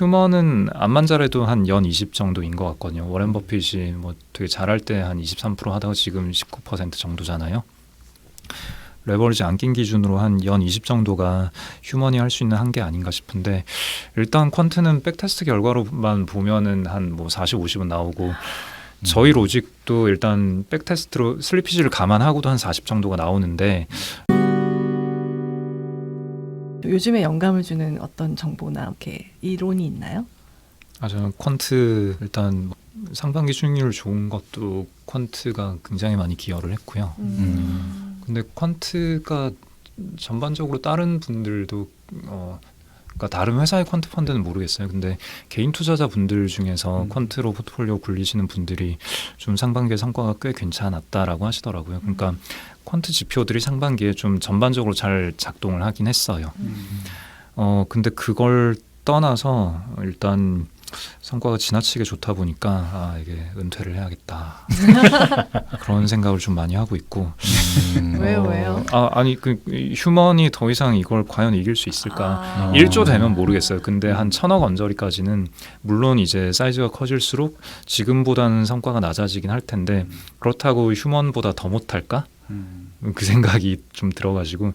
휴먼은 암만 잘해도 한 연 20 정도인 것 같거든요. 워렌 버핏이 뭐 되게 잘할 때 한 23% 하다가 지금 19% 정도잖아요. 레버리지 안 낀 기준으로 한 연 20 정도가 휴먼이 할 수 있는 한계 아닌가 싶은데, 일단 퀀트는 백테스트 결과로만 보면은 한 뭐 40, 50은 나오고, 저희 로직도 일단 백테스트로 슬리피지를 감안하고도 한 40 정도가 나오는데, 요즘에 영감을 주는 어떤 정보나 이렇게 이론이 있나요? 저는 퀀트 일단 상반기 수익률 좋은 것도 퀀트가 굉장히 많이 기여를 했고요. 근데 퀀트가 전반적으로 다른 분들도 그러니까 다른 회사의 퀀트 펀드는 모르겠어요. 근데 개인 투자자 분들 중에서 퀀트로 포트폴리오 굴리시는 분들이 좀 상반기에 성과가 꽤 괜찮았다라고 하시더라고요. 그러니까 퀀트 지표들이 상반기에 좀 전반적으로 잘 작동을 하긴 했어요. 근데 그걸 떠나서 일단 성과가 지나치게 좋다 보니까 이게 은퇴를 해야겠다 그런 생각을 좀 많이 하고 있고. 왜요? 아니 그 휴먼이 더 이상 이걸 과연 이길 수 있을까? 1조 되면 모르겠어요. 근데 한 1,000억 언저리까지는 물론 이제 사이즈가 커질수록 지금보다는 성과가 낮아지긴 할 텐데, 그렇다고 휴먼보다 더 못할까? 그 생각이 좀 들어가지고.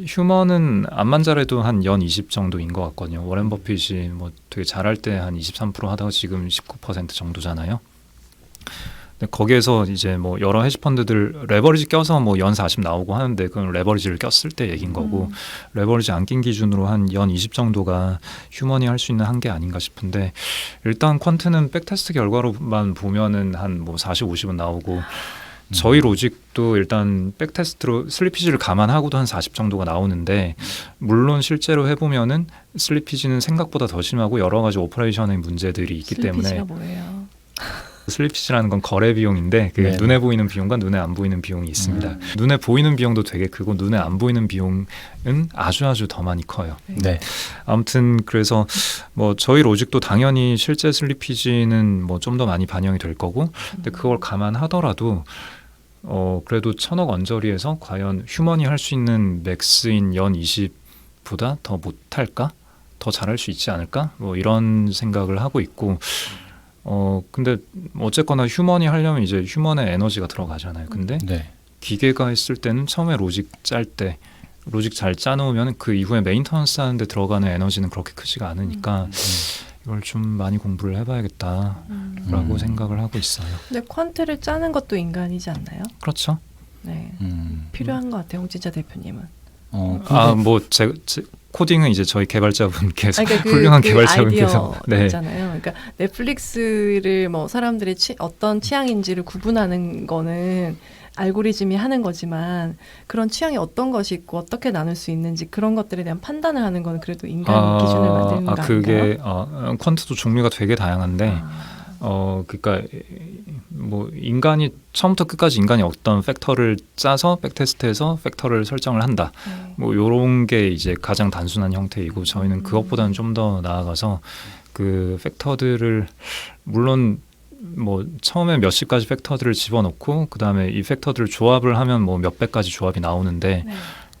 휴먼은 암만 잘해도 한 연 20 정도인 것 같거든요. 워렌 버핏이 뭐 되게 잘할 때 한 23% 하다가 지금 19% 정도잖아요. 근데 거기에서 이제 뭐 여러 헤지펀드들 레버리지 껴서 뭐 연 40 나오고 하는데, 그건 레버리지를 꼈을 때 얘긴 거고, 레버리지 안 낀 기준으로 한 연 20 정도가 휴먼이 할 수 있는 한계 아닌가 싶은데, 일단 퀀트는 백테스트 결과로만 보면은 한 뭐 40, 50은 나오고, 저희 로직도 일단 백테스트로 슬리피지를 감안하고도 한 40 정도가 나오는데, 물론 실제로 해보면은 슬리피지는 생각보다 더 심하고 여러 가지 오퍼레이션의 문제들이 있기 때문에. 슬리피지가 뭐예요? 슬리피지라는 건 거래 비용인데, 그게 네. 눈에 보이는 비용과 눈에 안 보이는 비용이 있습니다. 눈에 보이는 비용도 되게 크고 눈에 안 보이는 비용은 아주 더 많이 커요. 네. 아무튼 그래서 뭐 저희 로직도 당연히 실제 슬리피지는 뭐 좀 더 많이 반영이 될 거고, 근데 그걸 감안하더라도 그래도 1,000억 언저리에서 과연 휴먼이 할 수 있는 맥스인 연 20보다 더 못할까? 더 잘할 수 있지 않을까? 뭐 이런 생각을 하고 있고, 근데 어쨌거나 휴먼이 하려면 이제 휴먼의 에너지가 들어가잖아요. 근데 네. 기계가 했을 때는 처음에 로직 짤 때 로직 잘 짜놓으면 그 이후에 메인터넌스 하는데 들어가는 에너지는 그렇게 크지가 않으니까 이걸 좀 많이 공부를 해봐야겠다라고 생각을 하고 있어요. 근데 퀀트를 짜는 것도 인간이지 않나요? 그렇죠. 네. 필요한 것 같아요, 홍진자 대표님은. 뭐 제 코딩은 이제 저희 개발자분께서 그러니까 훌륭한 개발자분께서 아이디어 있잖아요. 그러니까 넷플릭스를 뭐 사람들의 어떤 취향인지를 구분하는 거는 알고리즘이 하는 거지만, 그런 취향이 어떤 것이 있고 어떻게 나눌 수 있는지 그런 것들에 대한 판단을 하는 거는 그래도 인간이 기준을 만드는 거 아닌가요? 그게 퀀트도 종류가 되게 다양한데, 그러니까 뭐 인간이 처음부터 끝까지 인간이 어떤 팩터를 짜서 백테스트해서 팩터를 설정을 한다. 뭐 요런 게 이제 가장 단순한 형태이고, 저희는 그것보다는 좀 더 나아가서 그 팩터들을 물론 뭐 처음에 몇십 가지 팩터들을 집어넣고 그다음에 이 팩터들을 조합을 하면 뭐 몇백 가지 조합이 나오는데,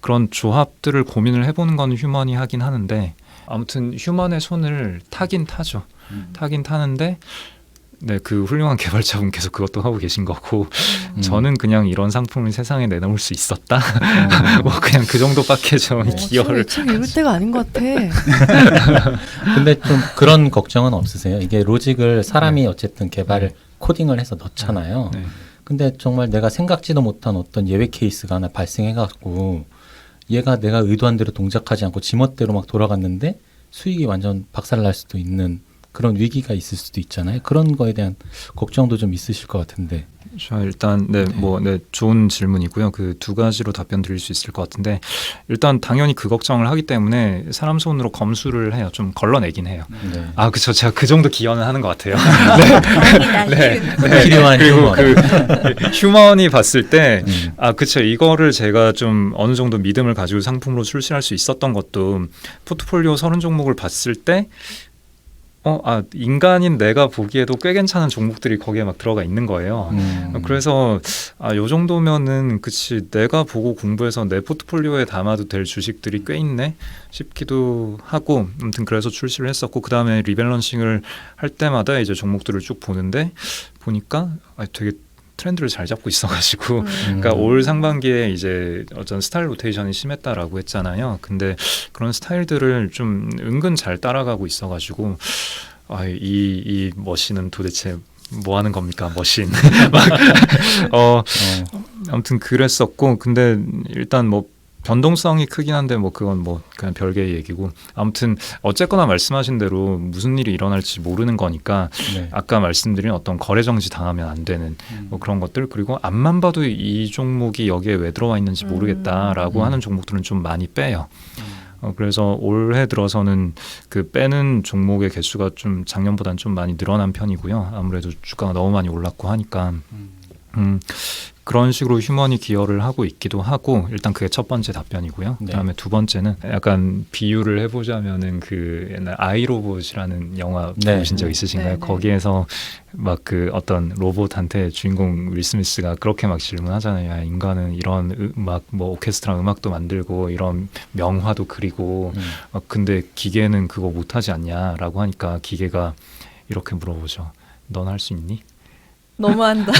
그런 조합들을 고민을 해보는 건 휴먼이 하긴 하는데, 아무튼 휴먼의 손을 타긴 타죠. 타긴 타는데, 네, 그 훌륭한 개발자분께서 그것도 하고 계신 거고, 저는 그냥 이런 상품을 세상에 내놓을 수 있었다. 뭐 그냥 그 정도밖에 좀 기여를. 책 읽을 때가 아닌 것 같아. 근데 좀 그런 걱정은 없으세요? 이게 로직을 사람이 어쨌든 개발을 코딩을 해서 넣잖아요. 네. 근데 정말 내가 생각지도 못한 어떤 예외 케이스가 하나 발생해갖고 얘가 내가 의도한 대로 동작하지 않고 지멋대로 막 돌아갔는데 수익이 완전 박살날 수도 있는 그런 위기가 있을 수도 있잖아요. 그런 거에 대한 걱정도 좀 있으실 것 같은데. 자, 일단 좋은 질문이고요. 그 두 가지로 답변 드릴 수 있을 것 같은데, 일단 당연히 그 걱정을 하기 때문에 사람 손으로 검수를 해요. 좀 걸러내긴 해요. 네. 그렇죠. 제가 그 정도 기여는 하는 것 같아요. 필요한 그리고 휴먼. 그 휴먼이 봤을 때, 그렇죠. 이거를 제가 좀 어느 정도 믿음을 가지고 상품으로 출시할 수 있었던 것도, 포트폴리오 30종목을 봤을 때 인간인 내가 보기에도 꽤 괜찮은 종목들이 거기에 막 들어가 있는 거예요. 그래서 요 정도면은 그치 내가 보고 공부해서 내 포트폴리오에 담아도 될 주식들이 꽤 있네 싶기도 하고 아무튼 그래서 출시를 했었고 그 다음에 리밸런싱을 할 때마다 이제 종목들을 쭉 보는데 보니까 되게 트렌드를 잘 잡고 있어가지고 그러니까 올 상반기에 이제 어떤 스타일 로테이션이 심했다라고 했잖아요. 근데 그런 스타일들을 좀 은근 잘 따라가고 있어가지고 이 머신은 도대체 뭐 하는 겁니까 머신 아무튼 그랬었고 근데 일단 뭐 변동성이 크긴 한데 뭐 그건 뭐 그냥 별개의 얘기고 아무튼 어쨌거나 말씀하신 대로 무슨 일이 일어날지 모르는 거니까 네. 아까 말씀드린 어떤 거래 정지 당하면 안 되는 뭐 그런 것들 그리고 앞만 봐도 이 종목이 여기에 왜 들어와 있는지 모르겠다라고 하는 종목들은 좀 많이 빼요. 그래서 올해 들어서는 그 빼는 종목의 개수가 좀 작년보다는 좀 많이 늘어난 편이고요. 아무래도 주가가 너무 많이 올랐고 하니까 그런 식으로 휴먼이 기여를 하고 있기도 하고 일단 그게 첫 번째 답변이고요. 네. 그다음에 두 번째는 약간 비유를 해보자면은 그 옛날 아이로봇이라는 영화 네. 보신 적 있으신가요? 네, 네. 거기에서 막 그 어떤 로봇한테 주인공 윌 스미스가 그렇게 막 질문하잖아요. 야, 인간은 이런 음악 뭐 오케스트라 음악도 만들고 이런 명화도 그리고 근데 기계는 그거 못하지 않냐라고 하니까 기계가 이렇게 물어보죠. 넌 할 수 있니? 너무한다.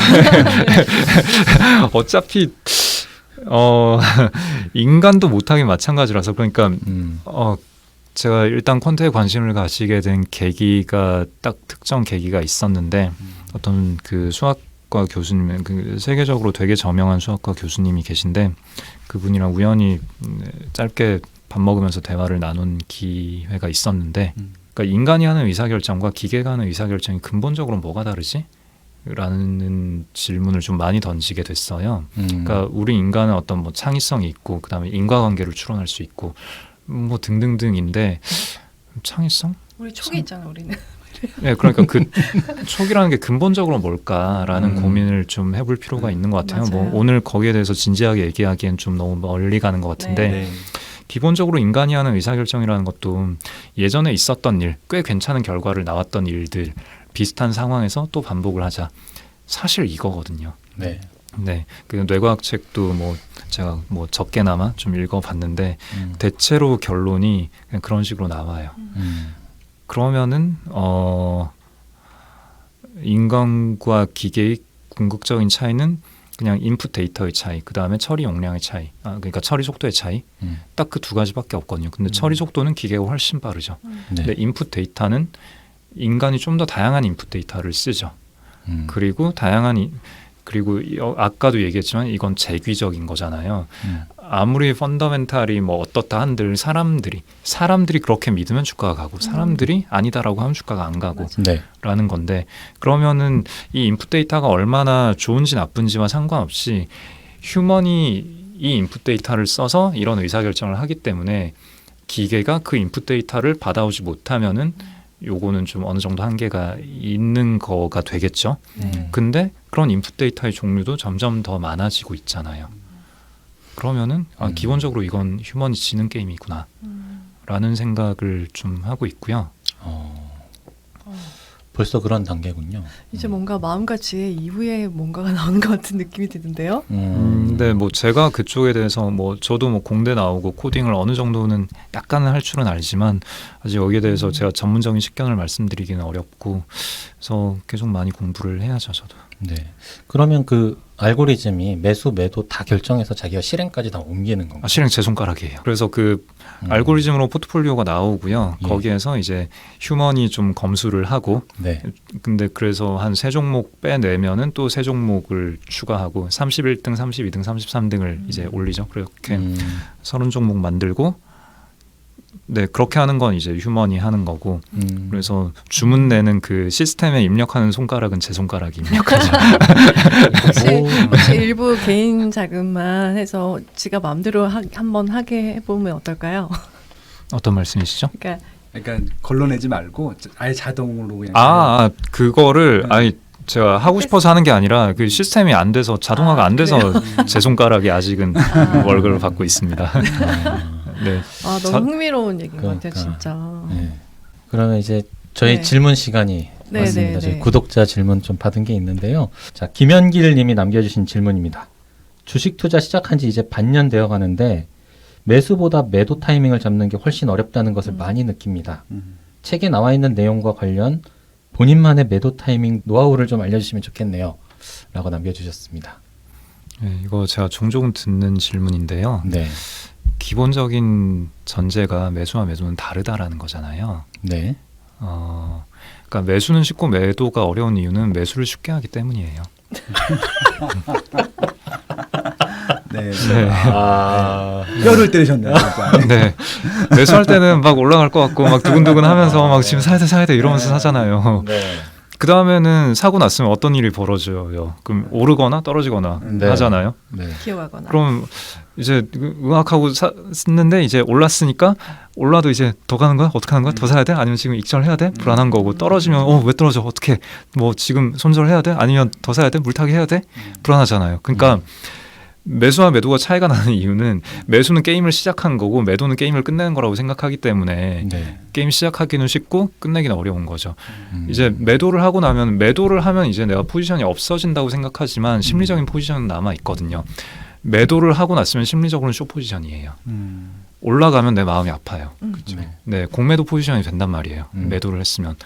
어차피 인간도 못하긴 마찬가지라서 그러니까 제가 일단 퀀트에 관심을 가지게 된 계기가 딱 특정 계기가 있었는데 어떤 그 수학과 교수님 그 세계적으로 되게 저명한 수학과 교수님이 계신데 그분이랑 우연히 짧게 밥 먹으면서 대화를 나눈 기회가 있었는데 그러니까 인간이 하는 의사결정과 기계가 하는 의사결정이 근본적으로 뭐가 다르지? 라는 질문을 좀 많이 던지게 됐어요. 그러니까 우리 인간은 어떤 뭐 창의성이 있고 그다음에 인과관계를 추론할 수 있고 뭐 등등등인데 창의성? 우리 촉이 있잖아 우리는. 네, 그러니까 그 촉이라는 게 근본적으로 뭘까라는 고민을 좀 해볼 필요가 있는 것 같아요. 맞아요. 뭐 오늘 거기에 대해서 진지하게 얘기하기엔 좀 너무 멀리 가는 것 같은데 네. 기본적으로 인간이 하는 의사결정이라는 것도 예전에 있었던 일, 꽤 괜찮은 결과를 나왔던 일들 비슷한 상황에서 또 반복을 하자. 사실 이거거든요. 네. 네, 그 뇌과학 책도 뭐 제가 뭐 적게나마 좀 읽어봤는데 대체로 결론이 그냥 그런 식으로 나와요. 그러면은 인간과 기계의 궁극적인 차이는 그냥 인풋 데이터의 차이, 그 다음에 처리 용량의 차이, 그러니까 처리 속도의 차이, 딱 그 두 가지밖에 없거든요. 근데 처리 속도는 기계가 훨씬 빠르죠. 네. 근데 인풋 데이터는 인간이 좀 더 다양한 인풋 데이터를 쓰죠. 그리고 그리고 아까도 얘기했지만 이건 재귀적인 거잖아요. 아무리 펀더멘탈이 뭐 어떻다 한들 사람들이 그렇게 믿으면 주가가 가고 사람들이 아니다라고 하면 주가가 안 가고 네. 라는 건데 그러면은 이 인풋 데이터가 얼마나 좋은지 나쁜지와 상관없이 휴먼이 이 인풋 데이터를 써서 이런 의사결정을 하기 때문에 기계가 그 인풋 데이터를 받아오지 못하면은 요거는 좀 어느 정도 한계가 있는 거가 되겠죠. 근데 그런 인풋 데이터의 종류도 점점 더 많아지고 있잖아요. 그러면은 기본적으로 이건 휴먼이 지는 게임이구나 라는 생각을 좀 하고 있고요. 벌써 그런 단계군요. 이제 뭔가 마음과 지혜 이후에 뭔가가 나오는 것 같은 느낌이 드는데요. 근데 뭐 제가 그쪽에 대해서 뭐 저도 뭐 공대 나오고 코딩을 어느 정도는 약간은 할 줄은 알지만 아직 여기에 대해서 제가 전문적인 식견을 말씀드리기는 어렵고 그래서 계속 많이 공부를 해야죠 저도. 네. 그러면 그 알고리즘이 매수 매도 다 결정해서 자기가 실행까지 다 옮기는 건가요? 실행 제 손가락이에요. 그래서 그 알고리즘으로 포트폴리오가 나오고요. 예. 거기에서 이제 휴먼이 좀 검수를 하고 네. 근데 그래서 한 3종목 빼내면은 또 3종목을 추가하고 31등, 32등, 33등을 이제 올리죠. 그렇게 30종목 만들고 네, 그렇게 하는 건 이제 휴먼이 하는 거고 그래서 주문 내는 그 시스템에 입력하는 손가락은 제 손가락이 입력하죠. 혹시 일부 개인 자금만 해서 지가 마음대로 한번 하게 해보면 어떨까요? 어떤 말씀이시죠? 그러니까 걸러내지 말고 아예 자동으로 그냥 그거를 아예 제가 하고 싶어서 하는 게 아니라 그 시스템이 안 돼서 자동화가 안 돼서 제 손가락이 아직은 월급을 받고 있습니다. 네. 너무 흥미로운 얘기인 것 그러니까. 같아요, 진짜. 네. 그러면 이제 저희 네. 질문 시간이 네, 왔습니다. 네, 저희 네. 구독자 질문 좀 받은 게 있는데요. 자, 김현길 님이 남겨주신 질문입니다. 주식 투자 시작한 지 이제 반년 되어 가는데 매수보다 매도 타이밍을 잡는 게 훨씬 어렵다는 것을 많이 느낍니다. 책에 나와 있는 내용과 관련 본인만의 매도 타이밍 노하우를 좀 알려주시면 좋겠네요. 라고 남겨주셨습니다. 네, 이거 제가 종종 듣는 질문인데요. 네. 기본적인 전제가 매수와 매도는 다르다라는 거잖아요. 네. 그러니까 매수는 쉽고 매도가 어려운 이유는 매수를 쉽게 하기 때문이에요. 네. 네. 아, 뼈를 때리셨네요. 진짜. 네. 매수할 때는 막 올라갈 것 같고 막 두근두근 하면서 막 지금 사야 돼 이러면서 사잖아요. 네. 그 다음에는 사고 났으면 어떤 일이 벌어져요? 그럼 오르거나 떨어지거나 네. 하잖아요. 네. 기억하거나. 그럼 이제 의학하고 샀는데 이제 올랐으니까 올라도 이제 더 가는 거야? 어떻게 하는 거야? 더 사야 돼? 아니면 지금 익절해야 돼? 불안한 거고 떨어지면 왜 떨어져? 어떻게 뭐 지금 손절해야 돼? 아니면 더 사야 돼? 물타기 해야 돼? 불안하잖아요. 그러니까 매수와 매도가 차이가 나는 이유는 매수는 게임을 시작한 거고 매도는 게임을 끝내는 거라고 생각하기 때문에 네. 게임 시작하기는 쉽고 끝내기는 어려운 거죠. 음. 이제 매도를 하고 나면 매도를 하면 이제 내가 포지션이 없어진다고 생각하지만 심리적인 포지션은 남아 있거든요. 매도를 하고 났으면 심리적으로는 숏 포지션이에요. 올라가면 내 마음이 아파요. 네. 네, 공매도 포지션이 된단 말이에요. 매도를 했으면.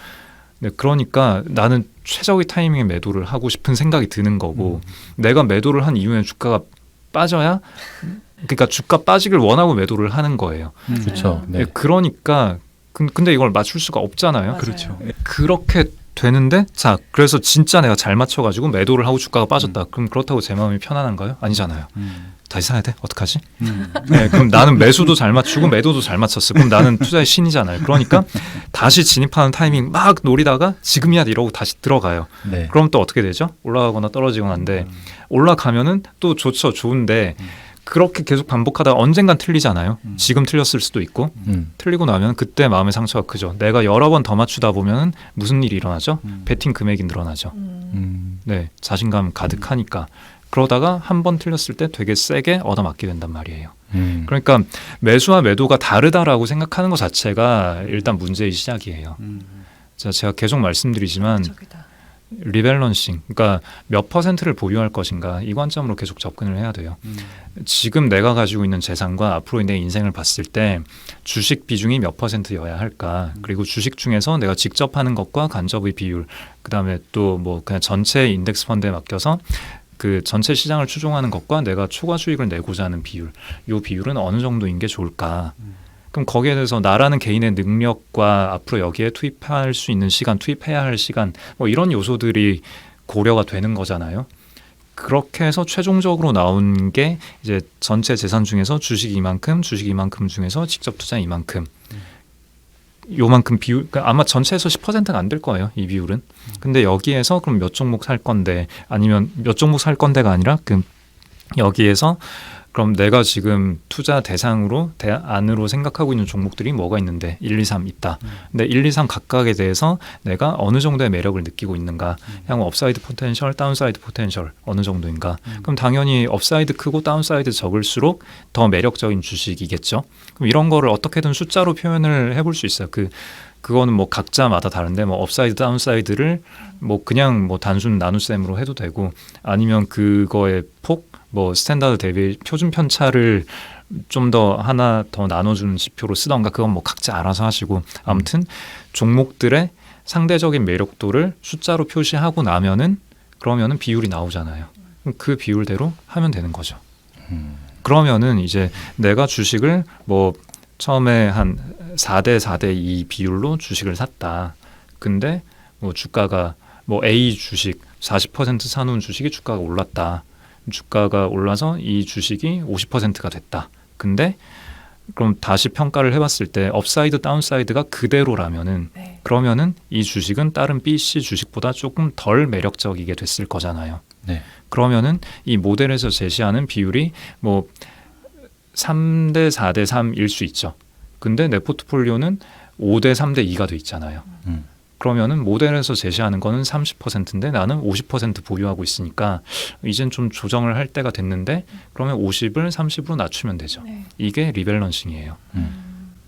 네, 그러니까 나는 최적의 타이밍에 매도를 하고 싶은 생각이 드는 거고 내가 매도를 한 이후에 주가가 빠져야 그러니까 주가 빠지길 원하고 매도를 하는 거예요. 그렇죠. 네. 네, 그러니까 근데 이걸 맞출 수가 없잖아요. 맞아요. 그렇죠. 그렇게 되는데 자 그래서 진짜 내가 잘 맞춰가지고 매도를 하고 주가가 빠졌다. 그럼 그렇다고 제 마음이 편안한가요? 아니잖아요. 다시 사야 돼? 어떡하지? 네, 그럼 나는 매수도 잘 맞추고 매도도 잘 맞췄어. 그럼 나는 투자의 신이잖아요. 그러니까 다시 진입하는 타이밍 막 노리다가 지금이야 이러고 다시 들어가요. 네. 그럼 또 어떻게 되죠? 올라가거나 떨어지거나인데 올라가면은 또 좋죠. 좋은데 그렇게 계속 반복하다가 언젠간 틀리잖아요. 지금 틀렸을 수도 있고 틀리고 나면 그때 마음의 상처가 크죠. 내가 여러 번 더 맞추다 보면은 무슨 일이 일어나죠? 베팅 금액이 늘어나죠. 네, 자신감 가득하니까. 그러다가 한 번 틀렸을 때 되게 세게 얻어맞게 된단 말이에요. 그러니까 매수와 매도가 다르다라고 생각하는 것 자체가 일단 문제의 시작이에요. 자, 제가 계속 말씀드리지만 저기다. 리밸런싱, 그러니까 몇 퍼센트를 보유할 것인가 이 관점으로 계속 접근을 해야 돼요. 지금 내가 가지고 있는 재산과 앞으로의 내 인생을 봤을 때 주식 비중이 몇 퍼센트여야 할까? 그리고 주식 중에서 내가 직접 하는 것과 간접의 비율, 그다음에 또 뭐 그냥 전체 인덱스 펀드에 맡겨서 그 전체 시장을 추종하는 것과 내가 초과 수익을 내고자 하는 비율, 이 비율은 어느 정도인 게 좋을까? 그럼 거기에 대해서 나라는 개인의 능력과 앞으로 여기에 투입할 수 있는 시간, 투입해야 할 시간, 뭐 이런 요소들이 고려가 되는 거잖아요. 그렇게 해서 최종적으로 나온 게 이제 전체 재산 중에서 주식 이만큼, 주식 이만큼 중에서 직접 투자 이만큼. 요만큼 비율, 그러니까 아마 전체에서 10%가 안 될 거예요, 이 비율은. 근데 여기에서 그럼 몇 종목 살 건데, 아니면 몇 종목 살 건데가 아니라 그 여기에서 그럼 내가 지금 투자 대상으로 안으로 생각하고 있는 종목들이 뭐가 있는데 1, 2, 3 있다. 근데 1, 2, 3 각각에 대해서 내가 어느 정도의 매력을 느끼고 있는가. 향후 업사이드 포텐셜, 다운사이드 포텐셜 어느 정도인가. 그럼 당연히 업사이드 크고 다운사이드 적을수록 더 매력적인 주식이겠죠. 그럼 이런 거를 어떻게든 숫자로 표현을 해볼 수 있어요. 그거는 뭐 각자마다 다른데 뭐 업사이드 다운사이드를 뭐 그냥 뭐 단순 나눗셈으로 해도 되고 아니면 그거의 폭 뭐 스탠다드 대비 표준 편차를 좀 더 하나 더 나눠주는 지표로 쓰던가 그건 뭐 각자 알아서 하시고 아무튼 종목들의 상대적인 매력도를 숫자로 표시하고 나면은 그러면은 비율이 나오잖아요. 그 비율대로 하면 되는 거죠. 그러면은 이제 내가 주식을 뭐 처음에 한 4대 4대 2 비율로 주식을 샀다. 근데 뭐 주가가 뭐 A 주식 40% 사놓은 주식이 주가가 올랐다. 주가가 올라서 이 주식이 50%가 됐다. 근데 그럼 다시 평가를 해봤을 때 업사이드 다운사이드가 그대로라면은 네. 그러면은 이 주식은 다른 B, C 주식보다 조금 덜 매력적이게 됐을 거잖아요. 네. 그러면은 이 모델에서 제시하는 비율이 뭐 3대 4대 3일 수 있죠. 근데 내 포트폴리오는 5대 3대 2가 돼 있잖아요. 그러면은 모델에서 제시하는 거는 30%인데 나는 50% 보유하고 있으니까 이젠 좀 조정을 할 때가 됐는데 그러면 50을 30으로 낮추면 되죠. 네. 이게 리밸런싱이에요.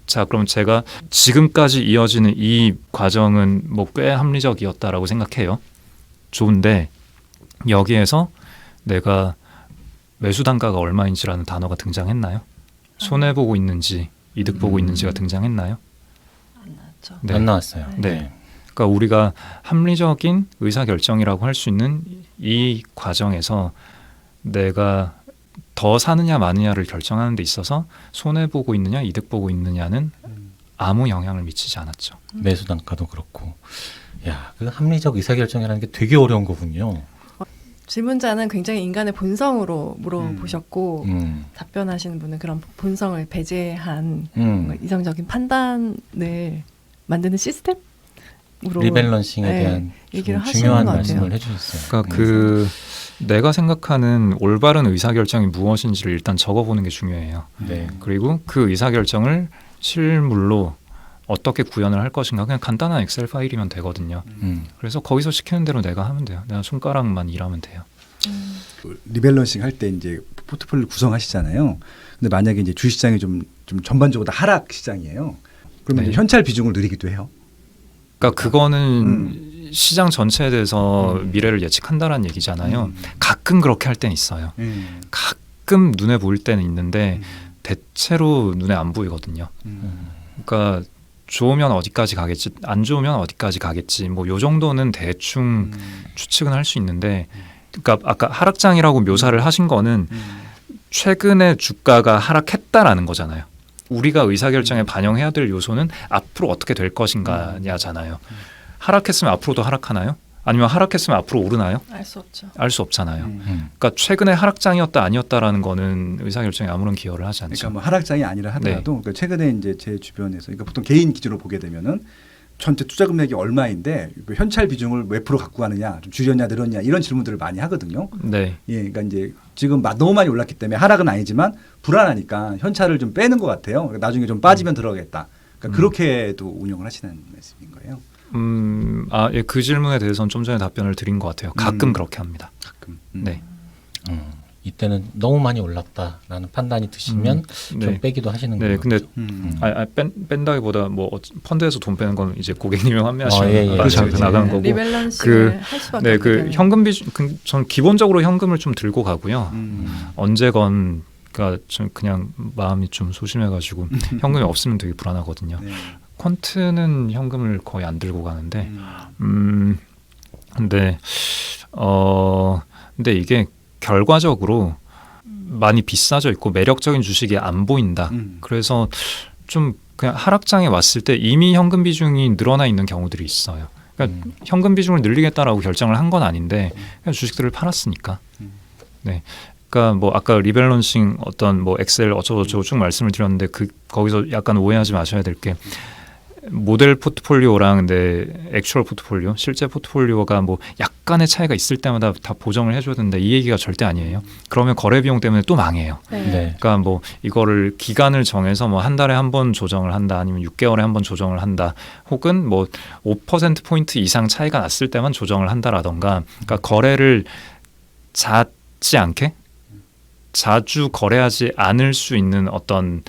자, 그럼 제가 지금까지 이어지는 이 과정은 뭐 꽤 합리적이었다라고 생각해요. 좋은데 여기에서 내가 매수 단가가 얼마인지라는 단어가 등장했나요? 손해 보고 있는지 이득 보고 있는지가 등장했나요? 안 나왔죠. 네. 안 나왔어요. 네. 그러니까 우리가 합리적인 의사결정이라고 할 수 있는 이 과정에서 내가 더 사느냐 마느냐를 결정하는 데 있어서 손해 보고 있느냐 이득 보고 있느냐는 아무 영향을 미치지 않았죠. 매수 단가도 그렇고. 야, 그 합리적 의사결정이라는 게 되게 어려운 거군요. 질문자는 굉장히 인간의 본성으로 물어보셨고 답변하시는 분은 그런 본성을 배제한 뭔가 이성적인 판단을 만드는 시스템으로 리밸런싱에 네, 대한 얘기를 좀 하시는 중요한 것 말씀을 같아요. 해주셨어요. 그러니까 내가 생각하는 올바른 의사결정이 무엇인지를 일단 적어보는 게 중요해요. 네. 그리고 그 의사결정을 실물로 어떻게 구현을 할 것인가 그냥 간단한 엑셀 파일이면 되거든요. 그래서 거기서 시키는 대로 내가 하면 돼요. 내가 손가락만 일하면 돼요. 리밸런싱 할 때 이제 포트폴리오 구성하시잖아요. 근데 만약에 이제 주식시장이 좀 전반적으로 다 하락 시장이에요. 그러면 네. 이제 현찰 비중을 늘리기도 해요. 그러니까 그거는 시장 전체에 대해서 미래를 예측한다라는 얘기잖아요. 가끔 그렇게 할 때는 있어요. 가끔 눈에 보일 때는 있는데 대체로 눈에 안 보이거든요. 그러니까 좋으면 어디까지 가겠지, 안 좋으면 어디까지 가겠지. 뭐 요 정도는 대충 추측은 할 수 있는데, 그러니까 아까 하락장이라고 묘사를 하신 거는 최근에 주가가 하락했다라는 거잖아요. 우리가 의사결정에 반영해야 될 요소는 앞으로 어떻게 될 것인가냐잖아요. 하락했으면 앞으로도 하락하나요? 아니면 하락했으면 앞으로 오르나요? 알 수 없죠. 알 수 없잖아요. 그러니까 최근에 하락장이었다 아니었다라는 거는 의사결정에 아무런 기여를 하지 않죠. 그러니까 뭐 하락장이 아니라 하더라도 그러니까 최근에 이제 제 주변에서 그러니까 보통 개인 기준으로 보게 되면은 전체 투자 금액이 얼마인데 현찰 비중을 몇 프로 갖고 가느냐, 좀 줄였냐 늘었냐 이런 질문들을 많이 하거든요. 네. 예, 그러니까 이제 지금 너무 많이 올랐기 때문에 하락은 아니지만 불안하니까 현찰을 좀 빼는 것 같아요. 그러니까 나중에 좀 빠지면 들어가겠다. 그러니까 그렇게도 운영을 하시는 말씀인 거예요. 예, 그 질문에 대해서는 좀 전에 답변을 드린 것 같아요. 가끔 그렇게 합니다. 가끔. 네. 이때는 너무 많이 올랐다라는 판단이 드시면 좀 네. 빼기도 하시는 네, 거죠. 근데 뺀다기보다 뭐 펀드에서 돈 빼는 건 이제 고객님이 환매하시면 예, 예. 그렇죠. 그렇죠. 나가는 네, 거고. 리밸런싱을 할 수밖에 네, 없기 그 때문에. 현금 비중, 전 기본적으로 현금을 좀 들고 가고요. 언제건 그러니까 좀 그냥 마음이 좀 소심해가지고 현금이 없으면 되게 불안하거든요. 네. 퀀트는 현금을 거의 안 들고 가는데, 근데 근데 이게 결과적으로 많이 비싸져 있고 매력적인 주식이 안 보인다. 그래서 좀 그냥 하락장에 왔을 때 이미 현금 비중이 늘어나 있는 경우들이 있어요. 그러니까 현금 비중을 늘리겠다라고 결정을 한 건 아닌데 그냥 주식들을 팔았으니까. 네. 그러니까 뭐 아까 리밸런싱 어떤 뭐 엑셀 어쩌고저쩌고 쭉 말씀을 드렸는데 거기서 약간 오해하지 마셔야 될 게 모델 포트폴리오랑 내 액추얼 포트폴리오, 실제 포트폴리오가 뭐 약간의 차이가 있을 때마다 다 보정을 해줘야 되는데 이 얘기가 절대 아니에요. 그러면 거래 비용 때문에 또 망해요. 네. 네. 그러니까 뭐 이거를 기간을 정해서 뭐 한 달에 한 번 조정을 한다, 아니면 6개월에 한 번 조정을 한다, 혹은 뭐 5% 이상 차이가 났을 때만 조정을 한다라던가, 그러니까 거래를 잦지 않게 자주 거래하지 않을 수 있는 어떤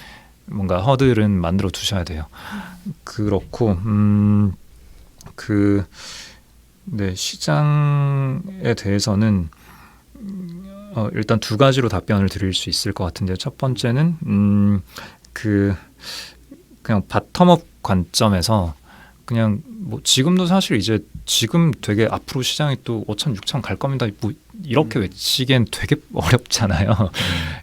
뭔가 허들은 만들어 두셔야 돼요. 그렇고 네, 시장에 대해서는 일단 두 가지로 답변을 드릴 수 있을 것 같은데요. 첫 번째는 그냥 바텀업 관점에서 그냥 뭐 지금도 사실 이제 지금 되게 앞으로 시장이 또 5천, 6천 갈 겁니다. 뭐 이렇게 외치기엔 되게 어렵잖아요.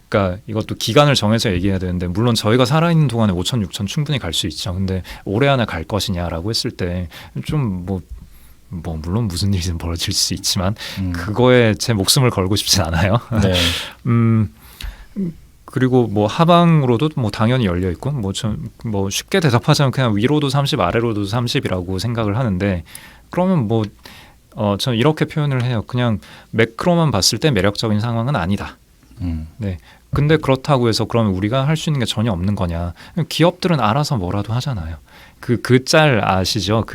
그러니까 이것도 기간을 정해서 얘기해야 되는데 물론 저희가 살아있는 동안에 5천, 6천 충분히 갈 수 있죠. 근데 올해 안에 갈 것이냐라고 했을 때 좀 뭐 물론 무슨 일이든 벌어질 수 있지만 그거에 제 목숨을 걸고 싶진 않아요. 네. 그리고 뭐 하방으로도 뭐 당연히 열려 있고 뭐 쉽게 대답하자면 그냥 위로도 30 아래로도 30이라고 생각을 하는데 그러면 뭐 저는 이렇게 표현을 해요. 그냥 매크로만 봤을 때 매력적인 상황은 아니다. 네. 근데 그렇다고 해서 그러면 우리가 할 수 있는 게 전혀 없는 거냐? 기업들은 알아서 뭐라도 하잖아요. 그 짤 아시죠?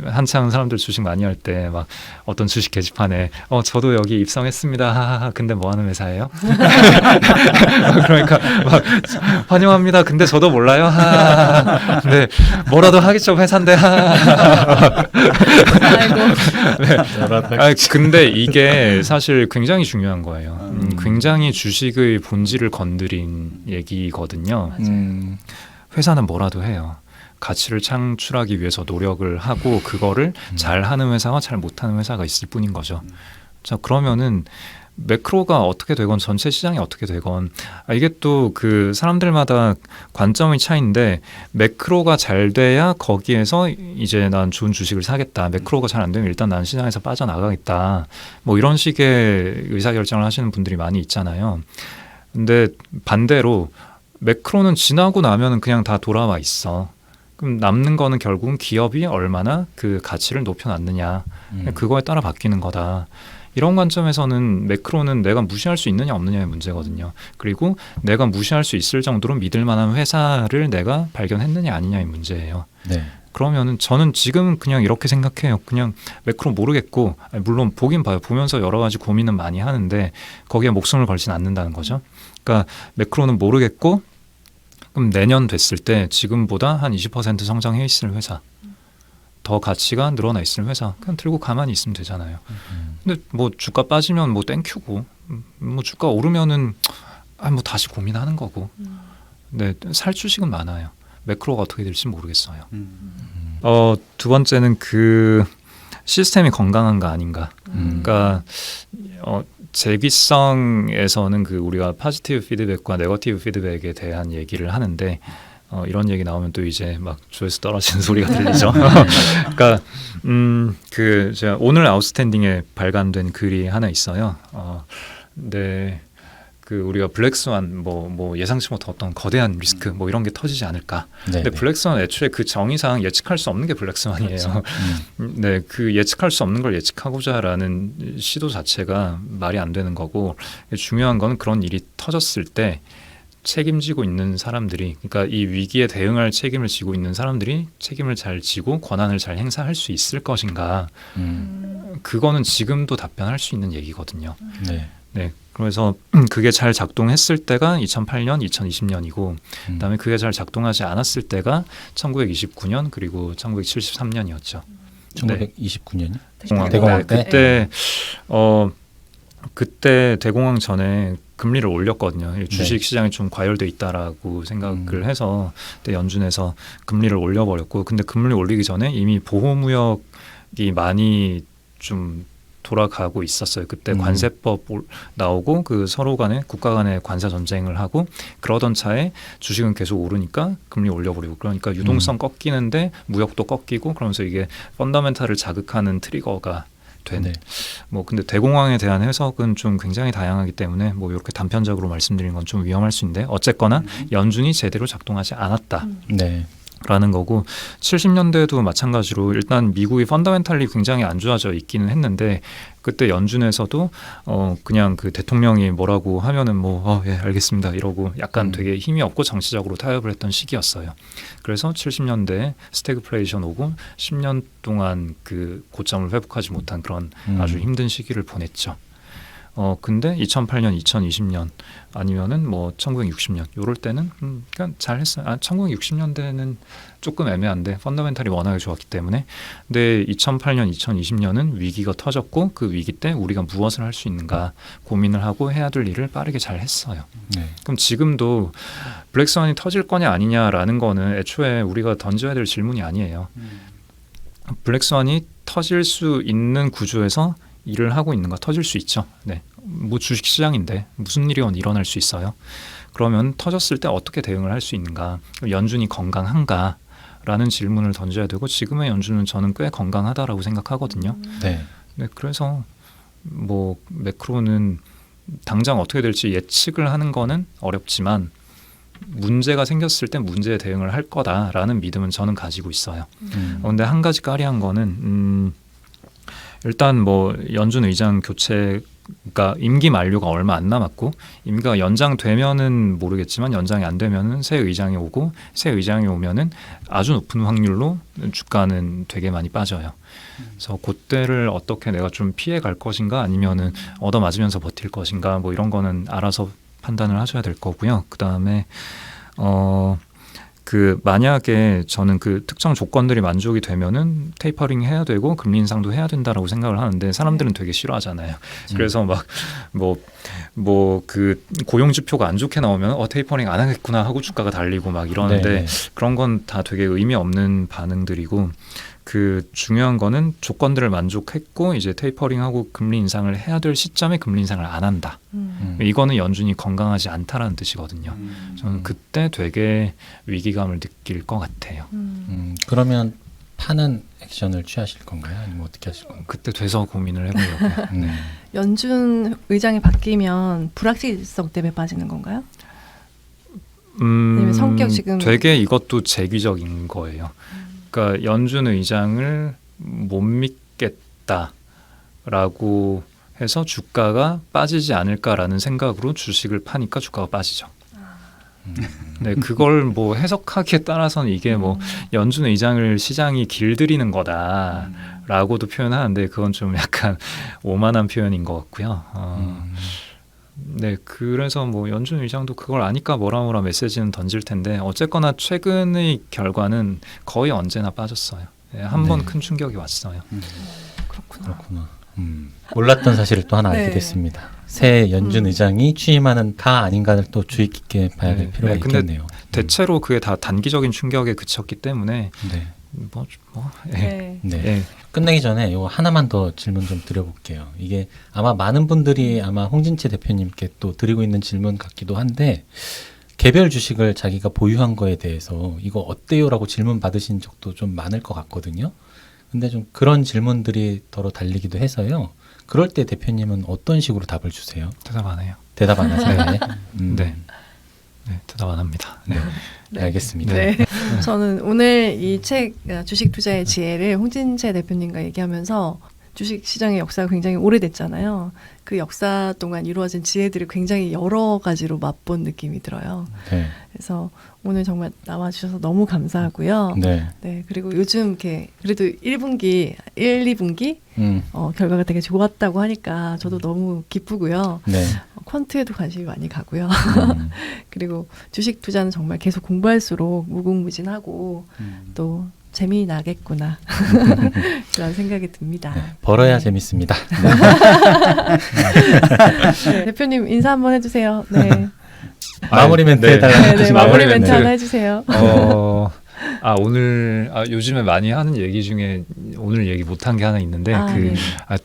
한창 사람들 주식 많이 할 때 막 어떤 주식 게시판에 저도 여기 입성했습니다. 하하하. 근데 뭐 하는 회사예요? 그러니까 막 환영합니다. 근데 저도 몰라요. 하하하. 근데 뭐라도 하겠죠 회사인데. 하하하. 아이고. 근데 이게 사실 굉장히 중요한 거예요. 굉장히 주식의 본질을 건드린 얘기거든요. 회사는 뭐라도 해요. 가치를 창출하기 위해서 노력을 하고 그거를 잘하는 회사와 잘 못하는 회사가 있을 뿐인 거죠. 자, 그러면은 매크로가 어떻게 되건 전체 시장이 어떻게 되건 이게 또 그 사람들마다 관점의 차이인데 매크로가 잘 돼야 거기에서 이제 난 좋은 주식을 사겠다. 매크로가 잘 안 되면 일단 난 시장에서 빠져나가겠다. 뭐 이런 식의 의사결정을 하시는 분들이 많이 있잖아요. 근데 반대로 매크로는 지나고 나면은 그냥 다 돌아와 있어. 그럼 남는 거는 결국은 기업이 얼마나 그 가치를 높여놨느냐 그거에 따라 바뀌는 거다. 이런 관점에서는 매크로는 내가 무시할 수 있느냐 없느냐의 문제거든요. 그리고 내가 무시할 수 있을 정도로 믿을 만한 회사를 내가 발견했느냐 아니냐의 문제예요. 네. 그러면은 저는 지금 그냥 이렇게 생각해요. 그냥 매크로 모르겠고 물론 보긴 봐요. 보면서 여러 가지 고민은 많이 하는데 거기에 목숨을 걸진 않는다는 거죠. 그러니까 매크로는 모르겠고 그럼 내년 됐을 때 지금보다 한 20% 성장해 있을 회사, 더 가치가 늘어나 있을 회사 그냥 들고 가만히 있으면 되잖아요. 근데 뭐 주가 빠지면 뭐 땡큐고 뭐 주가 오르면은 뭐 다시 고민하는 거고. 근데 살 주식은 많아요. 매크로가 어떻게 될지 모르겠어요. 두 번째는 그 시스템이 건강한가 아닌가. 그러니까 재귀성에서는 그 우리가 포지티브 피드백과 네거티브 피드백에 대한 얘기를 하는데 이런 얘기 나오면 또 이제 막 조회수 떨어지는 소리가 들리죠. 그러니까 그 제가 오늘 아웃스탠딩에 발간된 글이 하나 있어요. 근데 그 우리가 블랙스완 뭐 예상치 못한 어떤 거대한 리스크 뭐 이런 게 터지지 않을까. 근데 블랙스완 애초에 그 정의상 예측할 수 없는 게 블랙스완이에요. 그렇죠. 네, 그 예측할 수 없는 걸 예측하고자라는 시도 자체가 말이 안 되는 거고 중요한 건 그런 일이 터졌을 때 책임지고 있는 사람들이 그러니까 이 위기에 대응할 책임을 지고 있는 사람들이 책임을 잘 지고 권한을 잘 행사할 수 있을 것인가. 그거는 지금도 답변할 수 있는 얘기거든요. 네. 그래서 그게 잘 작동했을 때가 2008년, 2020년이고 그다음에 그게 잘 작동하지 않았을 때가 1929년 그리고 1973년이었죠. 1929년이? 대공황 때. 그때 그때 대공황 전에 금리를 올렸거든요. 주식 시장이 좀 과열돼 있다라고 생각을 해서 그때 연준에서 금리를 올려버렸고 근데 금리 올리기 전에 이미 보호무역이 많이 좀 돌아가고 있었어요. 그때 관세법 나오고 그 서로 간에 국가 간에 관세 전쟁을 하고 그러던 차에 주식은 계속 오르니까 금리 올려버리고 그러니까 유동성 꺾이는데 무역도 꺾이고 그러면서 이게 펀더멘탈을 자극하는 트리거가 되는. 뭐 근데 대공황에 대한 해석은 좀 굉장히 다양하기 때문에 뭐 이렇게 단편적으로 말씀드리는 건 좀 위험할 수 있는데 어쨌거나 연준이 제대로 작동하지 않았다. 라는 거고 70년대도 마찬가지로 일단 미국이 펀더멘탈리 굉장히 안 좋아져 있기는 했는데 그때 연준에서도 그냥 그 대통령이 뭐라고 하면은 예 알겠습니다 이러고 약간 되게 힘이 없고 정치적으로 타협을 했던 시기였어요. 그래서 70년대에 스태그플레이션 오고 10년 동안 그 고점을 회복하지 못한 그런 아주 힘든 시기를 보냈죠. 근데 2008년, 2020년 아니면은 뭐 1960년 요럴 때는 그냥 잘했어요. 1960년대는 조금 애매한데 펀더멘탈이 워낙에 좋았기 때문에. 근데 2008년, 2020년은 위기가 터졌고 그 위기 때 우리가 무엇을 할 수 있는가 고민을 하고 해야 될 일을 빠르게 잘 했어요. 그럼 지금도 블랙스완이 터질 거냐 아니냐라는 거는 애초에 우리가 던져야 될 질문이 아니에요. 블랙스완이 터질 수 있는 구조에서 일을 하고 있는가 터질 수 있죠. 네, 뭐 주식 시장인데 무슨 일이 일어날 수 있어요. 그러면 터졌을 때 어떻게 대응을 할 수 있는가? 연준이 건강한가라는 질문을 던져야 되고 지금의 연준은 저는 꽤 건강하다라고 생각하거든요. 네, 그래서 뭐 매크로는 당장 어떻게 될지 예측을 하는 거는 어렵지만 문제가 생겼을 때 문제에 대응을 할 거다라는 믿음은 저는 가지고 있어요. 그런데 한 가지 까리한 거는 일단 뭐 연준 의장 교체 그러니까 임기 만료가 얼마 안 남았고 임기가 연장되면은 모르겠지만 연장이 안 되면은 새 의장이 오고 새 의장이 오면은 아주 높은 확률로 주가는 되게 많이 빠져요. 그래서 그때를 어떻게 내가 좀 피해 갈 것인가 아니면은 얻어맞으면서 버틸 것인가 뭐 이런 거는 알아서 판단을 하셔야 될 거고요. 그다음에 그 만약에 저는 그 특정 조건들이 만족이 되면은 테이퍼링 해야 되고 금리 인상도 해야 된다라고 생각을 하는데 사람들은 되게 싫어하잖아요. 그래서 막 뭐 그 고용 지표가 안 좋게 나오면 테이퍼링 안 하겠구나 하고 주가가 달리고 막 이러는데 네네. 그런 건 다 되게 의미 없는 반응들이고 그 중요한 거는 조건들을 만족했고 이제 테이퍼링하고 금리 인상을 해야 될 시점에 금리 인상을 안 한다. 이거는 연준이 건강하지 않다라는 뜻이거든요. 저는 그때 되게 위기감을 느낄 것 같아요. 그러면 파는 액션을 취하실 건가요? 아니면 어떻게 하실 건가요? 그때 돼서 고민을 해보려고요. 연준 의장이 바뀌면 불확실성 때문에 빠지는 건가요? 아니면 성격 지금 되게 이것도 재규적인 거예요. 그러니까 연준 의장을 못 믿겠다라고 해서 주가가 빠지지 않을까라는 생각으로 주식을 파니까 주가가 빠지죠. 네, 그걸 뭐 해석하기에 따라서는 이게 뭐 연준 의장을 시장이 길들이는 거다라고도 표현하는데 그건 좀 약간 오만한 표현인 것 같고요. 네, 그래서 뭐 연준 의장도 그걸 아니까 뭐라 메시지는 던질 텐데 어쨌거나 최근의 결과는 거의 언제나 빠졌어요. 네, 한 번 큰 충격이 왔어요. 그렇구나. 몰랐던 사실을 또 하나 네. 알게 됐습니다. 새 연준 의장이 취임하는 가 아닌가를 또 주의 깊게 봐야 될 필요가 네, 근데 있겠네요. 대체로 그게 다 단기적인 충격에 그쳤기 때문에 네. 네. 네. 끝내기 전에 이거 하나만 더 질문 좀 드려볼게요. 이게 아마 많은 분들이 아마 홍진채 대표님께 또 드리고 있는 질문 같기도 한데 개별 주식을 자기가 보유한 거에 대해서 이거 어때요라고 질문 받으신 적도 좀 많을 것 같거든요. 근데 좀 그런 질문들이 더러 달리기도 해서요. 그럴 때 대표님은 어떤 식으로 답을 주세요? 대답 안 해요. 대답 안 하세요? 네, 대답 안 합니다. 네. 네, 알겠습니다. 네. 저는 오늘 이 책 주식 투자의 지혜를 홍진채 대표님과 얘기하면서 주식 시장의 역사가 굉장히 오래됐잖아요. 그 역사 동안 이루어진 지혜들을 굉장히 여러 가지로 맛본 느낌이 들어요. 네. 그래서 오늘 정말 나와주셔서 너무 감사하고요. 네. 네, 그리고 요즘 이렇게 그래도 1분기, 1, 2분기 결과가 되게 좋았다고 하니까 저도 너무 기쁘고요. 네. 퀀트에도 관심이 많이 가고요. 그리고 주식 투자는 정말 계속 공부할수록 무궁무진하고 또 재미나겠구나 그런 생각이 듭니다. 네. 벌어야 재밌습니다. 네, 대표님 인사 한번 해주세요. 네, 마무리 멘트 네. 해달라는 네, 뜻이 마무리 멘트. 멘트 하나 해주세요. 오늘 요즘에 많이 하는 얘기 중에 오늘 얘기 못한 게 하나 있는데 네.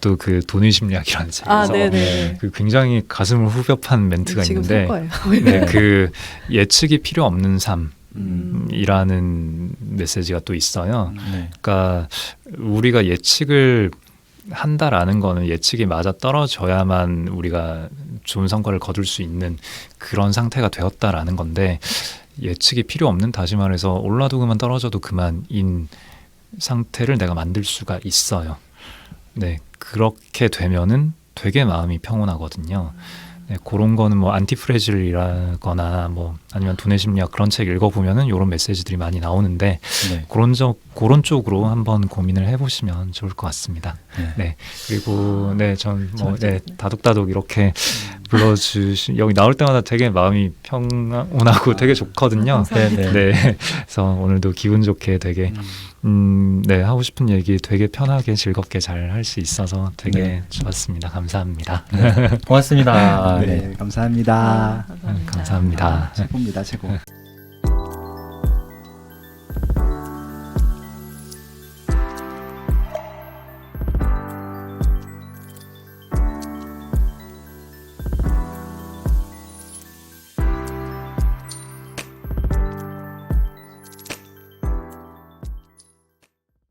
또 그 돈의 심리학이라는 책에서 네네. 그 굉장히 가슴을 후벼판 멘트가 지금 있는데 살 거예요. 네, 그 예측이 필요 없는 삶. 음. 이라는 메시지가 또 있어요. 네. 그러니까 우리가 예측을 한다라는 거는 예측이 맞아 떨어져야만 우리가 좋은 성과를 거둘 수 있는 그런 상태가 되었다라는 건데 예측이 필요 없는, 다시 말해서 올라도 그만 떨어져도 그만인 상태를 내가 만들 수가 있어요. 네, 그렇게 되면은 되게 마음이 평온하거든요. 네, 그런 거는 뭐 안티프레질이라거나 뭐 아니면 돈의 심리학 그런 책 읽어보면은 이런 메시지들이 많이 나오는데 네. 그런 쪽으로 한번 고민을 해보시면 좋을 것 같습니다. 네. 네, 그리고 전 뭐 다독다독 이렇게 불러주시 여기 나올 때마다 되게 마음이 평온하고 되게 좋거든요. 네, 네. 네, 그래서 오늘도 기분 좋게 되게 네, 하고 싶은 얘기 되게 편하게 즐겁게 잘 할 수 있어서 되게 네. 좋았습니다. 감사합니다. 고맙습니다. 네, 감사합니다. 감사합니다. 감사합니다. 최고입니다, 최고.